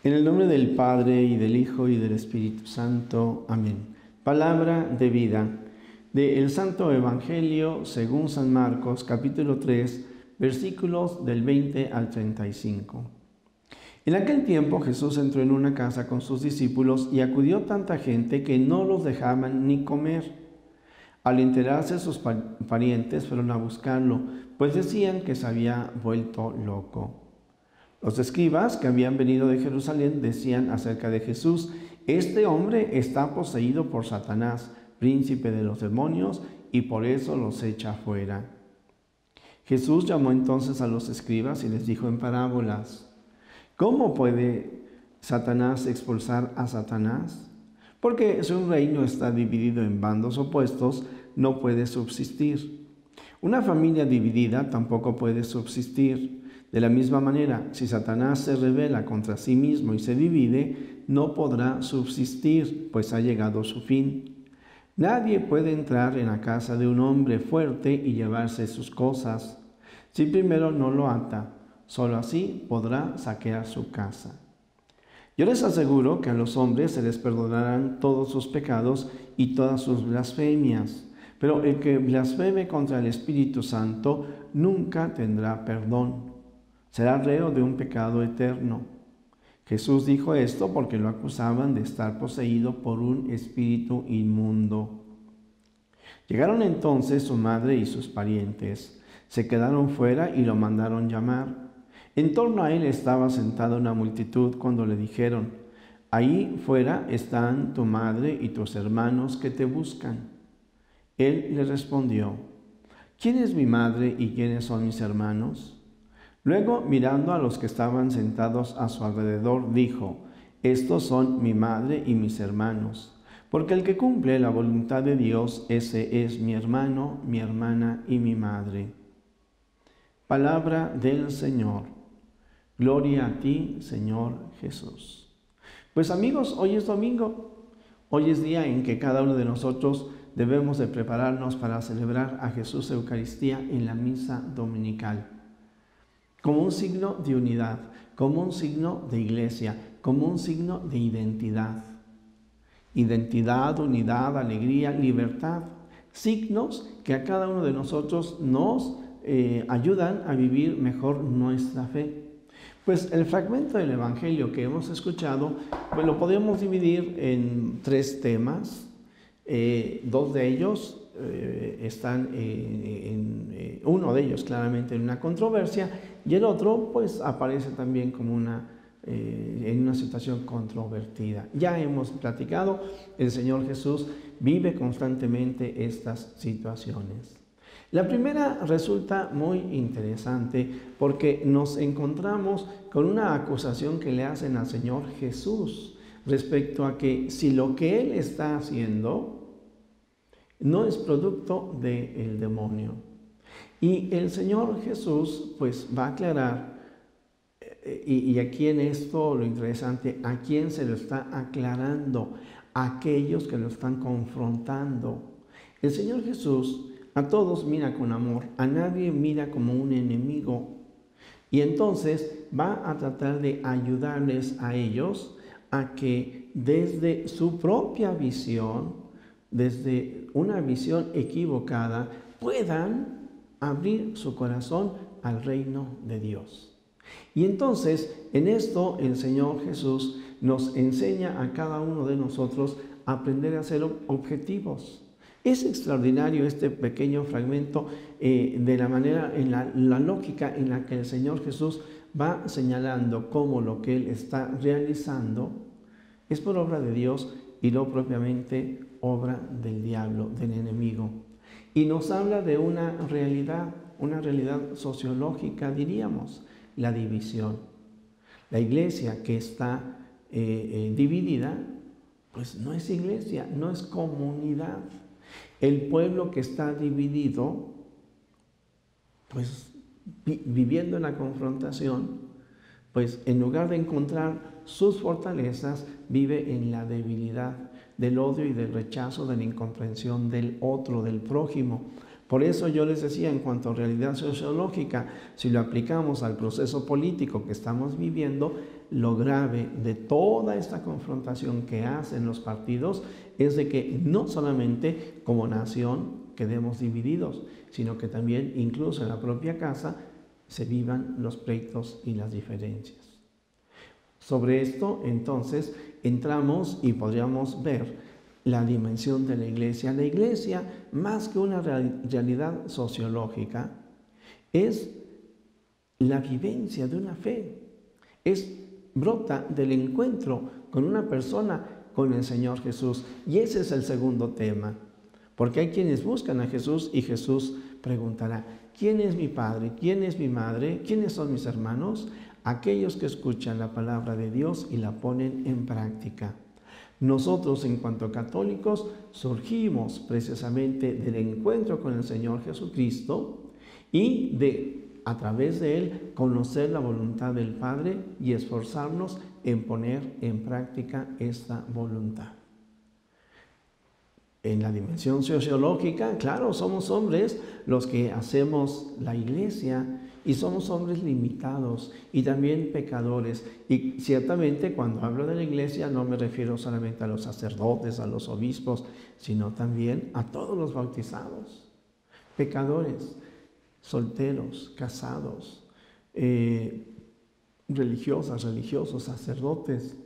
En el nombre del Padre, y del Hijo, y del Espíritu Santo. Amén. Palabra de vida. Del Santo Evangelio según San Marcos, capítulo 3, versículos del 20 al 35. En aquel tiempo Jesús entró en una casa con sus discípulos y acudió tanta gente que no los dejaban ni comer. Al enterarse sus parientes fueron a buscarlo, pues decían que se había vuelto loco. Los escribas que habían venido de Jerusalén decían acerca de Jesús: este hombre está poseído por Satanás, príncipe de los demonios, y por eso los echa fuera. Jesús llamó entonces a los escribas y les dijo en parábolas: ¿cómo puede Satanás expulsar a Satanás? Porque si un reino está dividido en bandos opuestos, no puede subsistir. Una familia dividida tampoco puede subsistir. De la misma manera, si Satanás se rebela contra sí mismo y se divide, no podrá subsistir, pues ha llegado su fin. Nadie puede entrar en la casa de un hombre fuerte y llevarse sus cosas, si primero no lo ata. Solo así podrá saquear su casa. Yo les aseguro que a los hombres se les perdonarán todos sus pecados y todas sus blasfemias, pero el que blasfeme contra el Espíritu Santo nunca tendrá perdón. Será reo de un pecado eterno. Jesús dijo esto porque lo acusaban de estar poseído por un espíritu inmundo. Llegaron entonces su madre y sus parientes. Se quedaron fuera y lo mandaron llamar. En torno a él estaba sentada una multitud cuando le dijeron: ahí fuera están tu madre y tus hermanos que te buscan. Él le respondió: ¿quién es mi madre y quiénes son mis hermanos? Luego, mirando a los que estaban sentados a su alrededor, dijo: estos son mi madre y mis hermanos, porque el que cumple la voluntad de Dios, ese es mi hermano, mi hermana y mi madre. Palabra del Señor. Gloria a ti, Señor Jesús. Pues amigos, hoy es domingo. Hoy es día en que cada uno de nosotros debemos de prepararnos para celebrar a Jesús Eucaristía en la misa dominical, como un signo de unidad, como un signo de iglesia, como un signo de identidad. Identidad, unidad, alegría, libertad, signos que a cada uno de nosotros nos ayudan a vivir mejor nuestra fe. Pues el fragmento del Evangelio que hemos escuchado, pues lo podemos dividir en tres temas. Dos de ellos están uno de ellos claramente en una controversia, y el otro pues aparece también como en una situación controvertida. Ya hemos platicado, el Señor Jesús vive constantemente estas situaciones. La primera resulta muy interesante porque nos encontramos con una acusación que le hacen al Señor Jesús respecto a que si lo que Él está haciendo no es producto del demonio. Y el Señor Jesús pues va a aclarar, y aquí en esto lo interesante, ¿a quién se lo está aclarando? A aquellos que lo están confrontando. El Señor Jesús a todos mira con amor, a nadie mira como un enemigo. Y entonces va a tratar de ayudarles a ellos a que desde su propia visión, desde una visión equivocada, puedan abrir su corazón al reino de Dios. Y entonces, en esto el Señor Jesús nos enseña a cada uno de nosotros a aprender a ser objetivos. Es extraordinario este pequeño fragmento de la manera, en la lógica en la que el Señor Jesús va señalando cómo lo que Él está realizando es por obra de Dios y no propiamente obra del diablo, del enemigo. Y nos habla de una realidad sociológica, diríamos, la división. La iglesia que está dividida, pues no es iglesia, no es comunidad. El pueblo que está dividido, pues viviendo en la confrontación, pues en lugar de encontrar sus fortalezas, vive en la debilidad del odio y del rechazo, de la incomprensión del otro, del prójimo. Por eso yo les decía, en cuanto a realidad sociológica, si lo aplicamos al proceso político que estamos viviendo, lo grave de toda esta confrontación que hacen los partidos es de que no solamente como nación quedemos divididos, sino que también incluso en la propia casa se vivan los pleitos y las diferencias. Sobre esto, entonces, entramos y podríamos ver la dimensión de la iglesia. La iglesia, más que una realidad sociológica, es la vivencia de una fe. Brota del encuentro con una persona, con el Señor Jesús. Y ese es el segundo tema. Porque hay quienes buscan a Jesús y Jesús preguntará: ¿quién es mi padre? ¿Quién es mi madre? ¿Quiénes son mis hermanos? Aquellos que escuchan la palabra de Dios y la ponen en práctica. Nosotros, en cuanto a católicos, surgimos precisamente del encuentro con el Señor Jesucristo y a través de Él, conocer la voluntad del Padre y esforzarnos en poner en práctica esta voluntad. En la dimensión sociológica, claro, somos hombres los que hacemos la iglesia y somos hombres limitados y también pecadores. Y ciertamente cuando hablo de la iglesia no me refiero solamente a los sacerdotes, a los obispos, sino también a todos los bautizados, pecadores, solteros, casados, religiosas, religiosos, sacerdotes.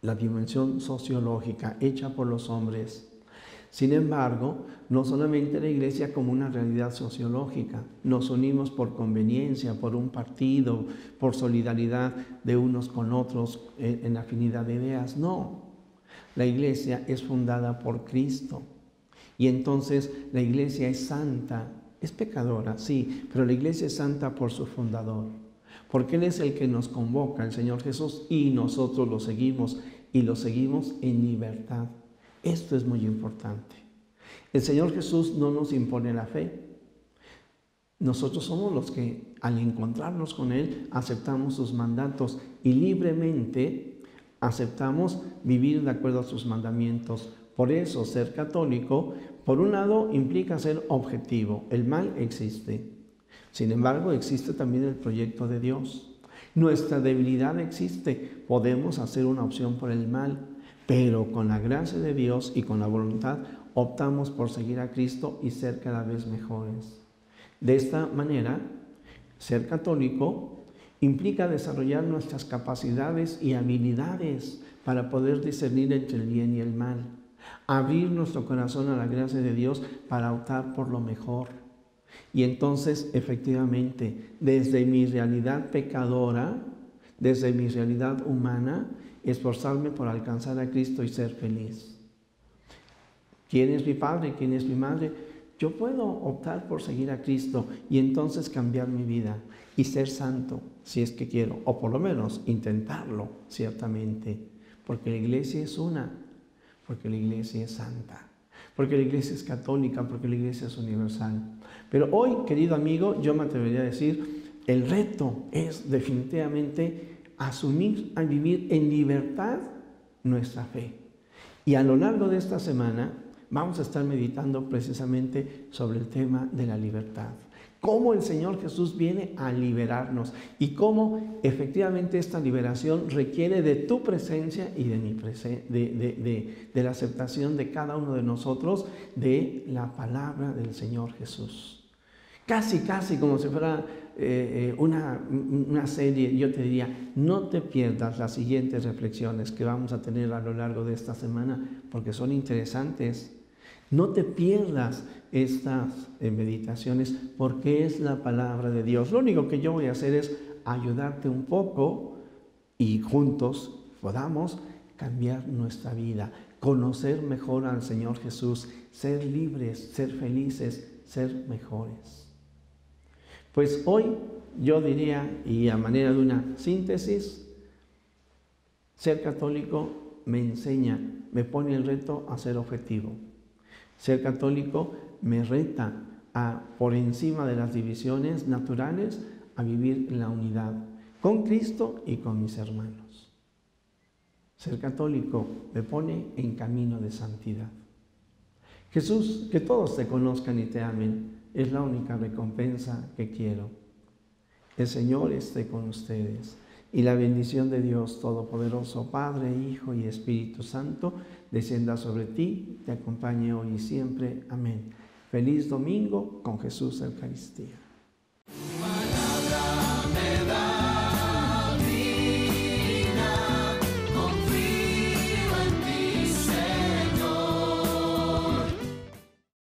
La dimensión sociológica hecha por los hombres. Sin embargo, no solamente la iglesia como una realidad sociológica, nos unimos por conveniencia, por un partido, por solidaridad de unos con otros en afinidad de ideas, no. La iglesia es fundada por Cristo y entonces la iglesia es santa, es pecadora, sí, pero la iglesia es santa por su fundador, porque Él es el que nos convoca, el Señor Jesús, y nosotros lo seguimos y lo seguimos en libertad. Esto es muy importante. El Señor Jesús no nos impone la fe. Nosotros somos los que, al encontrarnos con Él, aceptamos sus mandatos y libremente aceptamos vivir de acuerdo a sus mandamientos. Por eso, ser católico, por un lado, implica ser objetivo. El mal existe. Sin embargo, existe también el proyecto de Dios. Nuestra debilidad existe. Podemos hacer una opción por el mal, pero con la gracia de Dios y con la voluntad optamos por seguir a Cristo y ser cada vez mejores. De esta manera, ser católico implica desarrollar nuestras capacidades y habilidades para poder discernir entre el bien y el mal, abrir nuestro corazón a la gracia de Dios para optar por lo mejor. Y entonces, efectivamente, desde mi realidad pecadora, desde mi realidad humana, esforzarme por alcanzar a Cristo y ser feliz. ¿Quién es mi padre? ¿Quién es mi madre? Yo puedo optar por seguir a Cristo y entonces cambiar mi vida y ser santo, si es que quiero, o por lo menos intentarlo, ciertamente, porque la iglesia es una, porque la iglesia es santa, porque la iglesia es católica, porque la iglesia es universal. Pero hoy, querido amigo, yo me atrevería a decir, el reto es definitivamente asumir a vivir en libertad nuestra fe. Y a lo largo de esta semana vamos a estar meditando precisamente sobre el tema de la libertad. Cómo el Señor Jesús viene a liberarnos y cómo efectivamente esta liberación requiere de tu presencia y de mi de la aceptación de cada uno de nosotros de la palabra del Señor Jesús. Casi como si fuera una serie, yo te diría, no te pierdas las siguientes reflexiones que vamos a tener a lo largo de esta semana, porque son interesantes. No te pierdas estas meditaciones, porque es la palabra de Dios. Lo único que yo voy a hacer es ayudarte un poco y juntos podamos cambiar nuestra vida, conocer mejor al Señor Jesús, ser libres, ser felices, ser mejores. Pues hoy yo diría, y a manera de una síntesis, ser católico me enseña, me pone el reto a ser objetivo. Ser católico me reta a, por encima de las divisiones naturales, a vivir en la unidad con Cristo y con mis hermanos. Ser católico me pone en camino de santidad. Jesús, que todos te conozcan y te amen, es la única recompensa que quiero. El Señor esté con ustedes y la bendición de Dios Todopoderoso, Padre, Hijo y Espíritu Santo, descienda sobre ti, te acompañe hoy y siempre. Amén. Feliz domingo con Jesús Eucaristía.